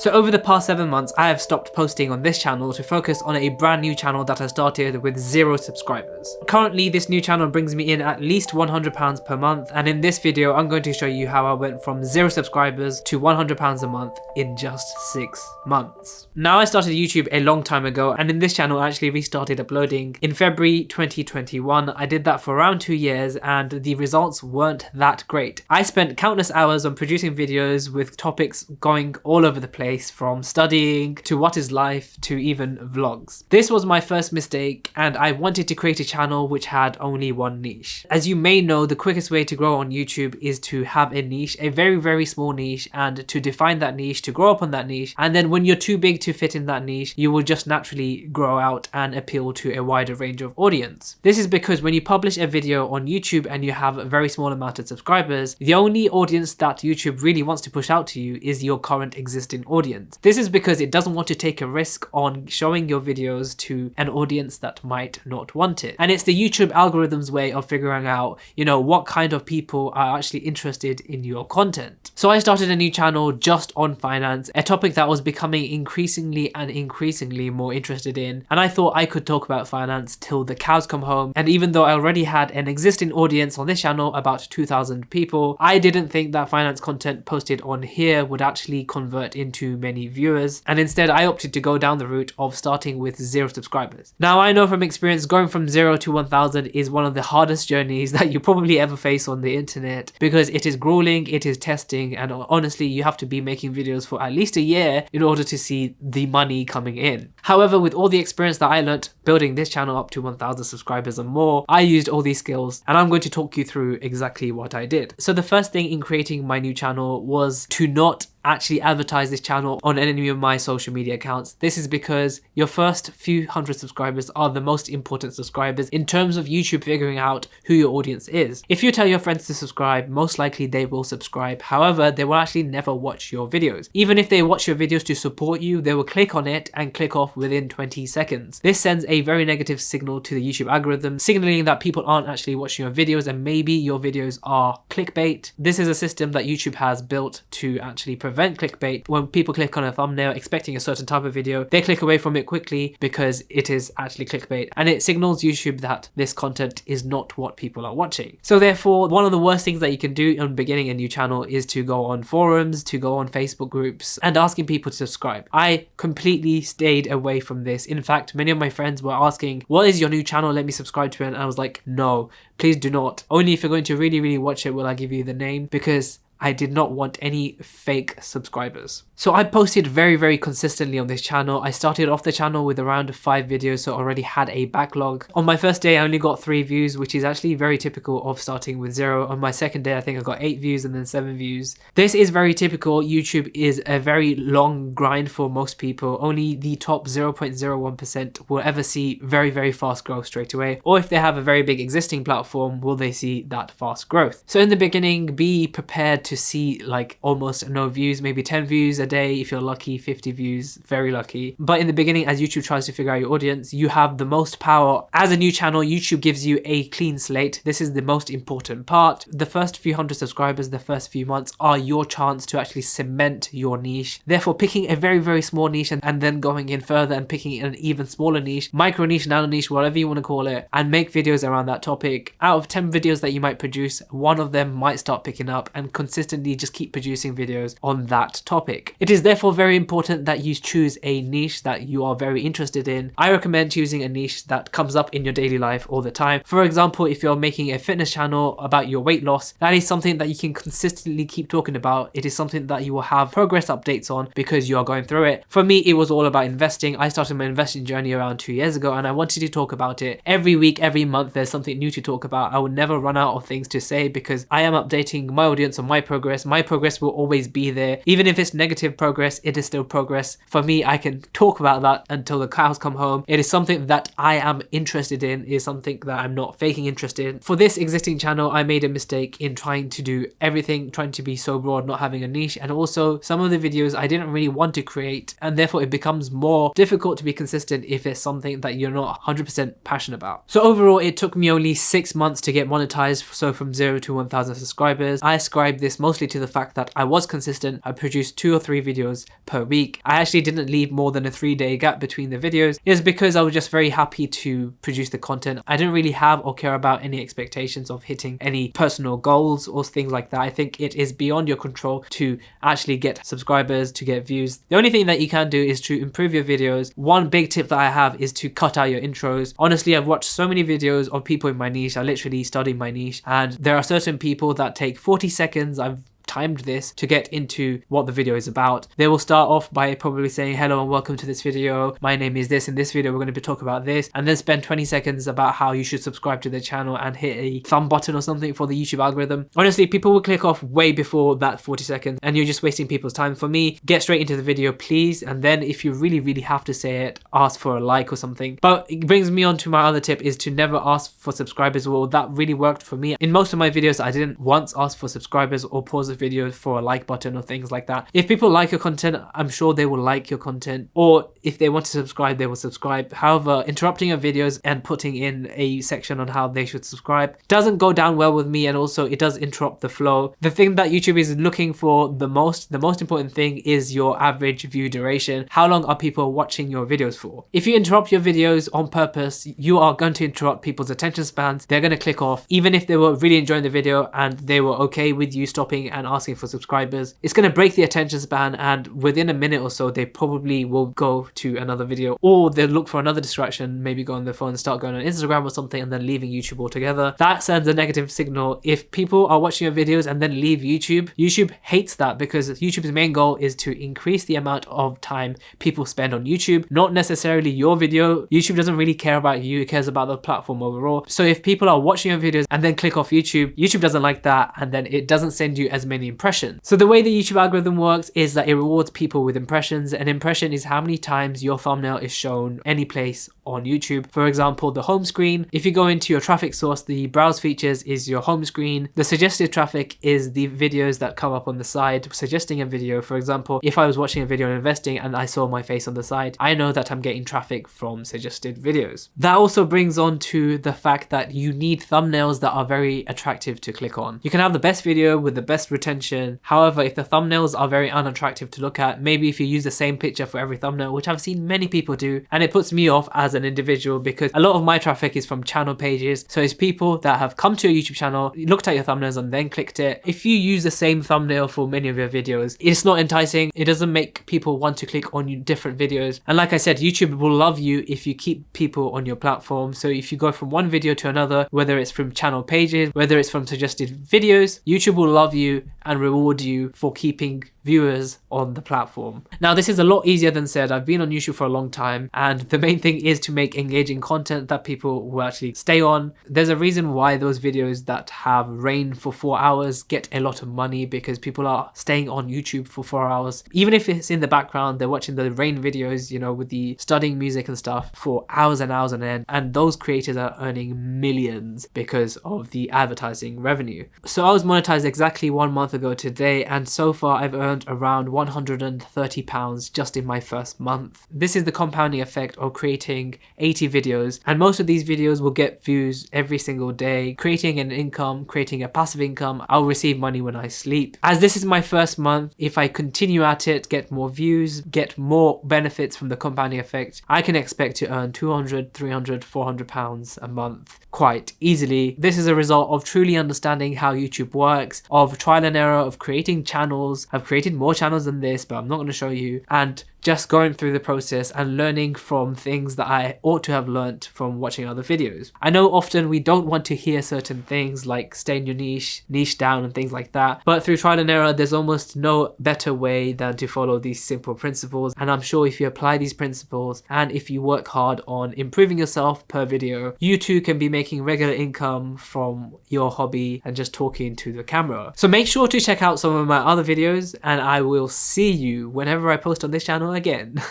So over the past 7 months, I have stopped posting on this channel to focus on a brand new channel that I started with 0 subscribers. Currently, this new channel brings me in at least £100 per month, and in this video, I'm going to show you how I went from 0 subscribers to £100 a month in just 6 months. Now, I started YouTube a long time ago, and in this channel, I actually restarted uploading in February 2021. I did that for around 2 years, and the results weren't that great. I spent countless hours on producing videos with topics going all over the place, from studying to what is life to even vlogs. This was my first mistake, and I wanted to create a channel which had only one niche. As you may know, the quickest way to grow on YouTube is to have a niche, a very small niche, and to define that niche, to grow up on that niche, and then when you're too big to fit in that niche, you will just naturally grow out and appeal to a wider range of audience. This is because when you publish a video on YouTube and you have a very small amount of subscribers, the only audience that YouTube really wants to push out to you is your current existing audience. This is because it doesn't want to take a risk on showing your videos to an audience that might not want it. And it's the YouTube algorithm's way of figuring out, what kind of people are actually interested in your content. So I started a new channel just on finance, a topic that I was becoming increasingly more interested in. And I thought I could talk about finance till the cows come home. And even though I already had an existing audience on this channel, about 2,000 people, I didn't think that finance content posted on here would actually convert into many viewers, and instead I opted to go down the route of starting with 0 subscribers. Now, I know from experience going from 0 to 1,000 is one of the hardest journeys that you probably ever face on the internet, because it is grueling, it is testing, and honestly you have to be making videos for at least a year in order to see the money coming in. However, with all the experience that I learnt building this channel up to 1,000 subscribers and more, I used all these skills, and I'm going to talk you through exactly what I did. So the first thing in creating my new channel was to not actually advertise this channel on any of my social media accounts. This is because your first few hundred subscribers are the most important subscribers in terms of YouTube figuring out who your audience is. If you tell your friends to subscribe, most likely they will subscribe. However, they will actually never watch your videos. Even if they watch your videos to support you, they will click on it and click off within 20 seconds. This sends a very negative signal to the YouTube algorithm, signaling that people aren't actually watching your videos and maybe your videos are clickbait. This is a system that YouTube has built to actually prevent clickbait. When people click on a thumbnail expecting a certain type of video, they click away from it quickly because it is actually clickbait, and it signals YouTube that this content is not what people are watching. So therefore, one of the worst things that you can do on beginning a new channel is to go on forums, to go on Facebook groups and asking people to subscribe. I completely stayed away from this. In fact, many of my friends were asking, what is your new channel? Let me subscribe to it. And I was like, no, please do not. Only if you're going to really watch it will I give you the name, because I did not want any fake subscribers. So I posted very consistently on this channel. I started off the channel with around 5 videos, so I already had a backlog. On my first day, I only got 3 views, which is actually very typical of starting with 0. On my second day, I think I got 8 views and then 7 views. This is very typical. YouTube is a very long grind for most people. Only the top 0.01% will ever see very fast growth straight away. Or if they have a very big existing platform, will they see that fast growth. So in the beginning, be prepared to see like almost no views, maybe 10 views a day if you're lucky, 50 views, very lucky. But in the beginning, as YouTube tries to figure out your audience, you have the most power. As a new channel, YouTube gives you a clean slate. This is the most important part. The first few hundred subscribers, the first few months are your chance to actually cement your niche. Therefore, picking a very small niche and then going in further and picking an even smaller niche, micro niche, nano niche, whatever you want to call it, and make videos around that topic. Out of 10 videos that you might produce, one of them might start picking up, and consistently just keep producing videos on that topic. It is therefore very important that you choose a niche that you are very interested in. I recommend choosing a niche that comes up in your daily life all the time. For example, if you're making a fitness channel about your weight loss, that is something that you can consistently keep talking about. It is something that you will have progress updates on because you are going through it. For me, it was all about investing. I started my investing journey around 2 years ago, and I wanted to talk about it every week, every month. There's something new to talk about. I would never run out of things to say because I am updating my audience on my progress. My progress will always be there. Even if it's negative progress, it is still progress. For me, I can talk about that until the cows come home. It is something that I am interested in. It is something that I'm not faking interest in. For this existing channel, I made a mistake in trying to do everything, trying to be so broad, not having a niche. And also some of the videos I didn't really want to create, and therefore it becomes more difficult to be consistent if it's something that you're not 100% passionate about. So overall, it took me only 6 months to get monetized. So from 0 to 1,000 subscribers. I ascribe this this mostly to the fact that I was consistent. I produced 2 or 3 videos per week. I actually didn't leave more than a 3-day gap between the videos. It was because I was just very happy to produce the content. I didn't really have or care about any expectations of hitting any personal goals or things like that. I think it is beyond your control to actually get subscribers, to get views. The only thing that you can do is to improve your videos. One big tip that I have is to cut out your intros. Honestly, I've watched so many videos of people in my niche. I literally studied my niche, and there are certain people that take 40 seconds. I've timed this to get into what the video is about. They will start off by probably saying hello and welcome to this video, my name is this, in this video we're going to be talking about this, and then spend 20 seconds about how you should subscribe to the channel and hit a thumb button or something for the YouTube algorithm. Honestly, people will click off way before that 40 seconds and you're just wasting people's time. For me, get straight into the video please, and then if you really have to say it, ask for a like or something. But it brings me on to my other tip, is to never ask for subscribers. Well, that really worked for me. In most of my videos I didn't once ask for subscribers or pause the video for a like button or things like that. If people like your content, I'm sure they will like your content, or if they want to subscribe, they will subscribe. However, interrupting your videos and putting in a section on how they should subscribe doesn't go down well with me, and also it does interrupt the flow. The thing that YouTube is looking for the most important thing is your average view duration. How long are people watching your videos for? If you interrupt your videos on purpose, you are going to interrupt people's attention spans. They're going to click off even if they were really enjoying the video and they were okay with you stopping and asking for subscribers. It's going to break the attention span, and within a minute or so they probably will go to another video, or they'll look for another distraction, maybe go on their phone and start going on Instagram or something, and then leaving YouTube altogether. That sends a negative signal. If people are watching your videos and then leave YouTube hates that, because YouTube's main goal is to increase the amount of time people spend on YouTube, not necessarily your video. YouTube doesn't really care about you, it cares about the platform overall. So if people are watching your videos and then click off YouTube doesn't like that, and then it doesn't send you as many impressions. So the way the YouTube algorithm works is that it rewards people with impressions. An impression is how many times your thumbnail is shown any place on YouTube. For example, the home screen. If you go into your traffic source, the browse features is your home screen. The suggested traffic is the videos that come up on the side suggesting a video. For example, if I was watching a video on investing and I saw my face on the side, I know that I'm getting traffic from suggested videos. That also brings on to the fact that you need thumbnails that are very attractive to click on. You can have the best video with the best retention. However, if the thumbnails are very unattractive to look at, maybe if you use the same picture for every thumbnail, which I've seen many people do, and it puts me off as an individual because a lot of my traffic is from channel pages. So it's people that have come to your YouTube channel, looked at your thumbnails and then clicked it. If you use the same thumbnail for many of your videos, it's not enticing. It doesn't make people want to click on different videos. And like I said, YouTube will love you if you keep people on your platform. So if you go from one video to another, whether it's from channel pages, whether it's from suggested videos, YouTube will love you and reward you for keeping viewers on the platform. Now, this is a lot easier than said. I've been on YouTube for a long time, and the main thing is to make engaging content that people will actually stay on. There's a reason why those videos that have rain for 4 hours get a lot of money, because people are staying on YouTube for 4 hours. Even if it's in the background, they're watching the rain videos, you know, with the studying music and stuff for hours and hours on end, and those creators are earning millions because of the advertising revenue. So I was monetized exactly 1 month ago today, and so far I've earned around £130 just in my first month. This is the compounding effect of creating 80 videos, and most of these videos will get views every single day, creating an income, creating a passive income. I'll receive money when I sleep. As this is my first month, if I continue at it, get more views, get more benefits from the compounding effect, I can expect to earn £200, £300, £400 a month quite easily. This is a result of truly understanding how YouTube works, of trial and error, of creating channels. I've created more channels than this, but I'm not going to show you, and just going through the process and learning from things that I ought to have learnt from watching other videos. I know often we don't want to hear certain things like stay in your niche down and things like that, but through trial and error there's almost no better way than to follow these simple principles. And I'm sure if you apply these principles and if you work hard on improving yourself per video, you too can be making regular income from your hobby and just talking to the camera. So make sure to check out some of my other videos, and I will see you whenever I post on this channel again.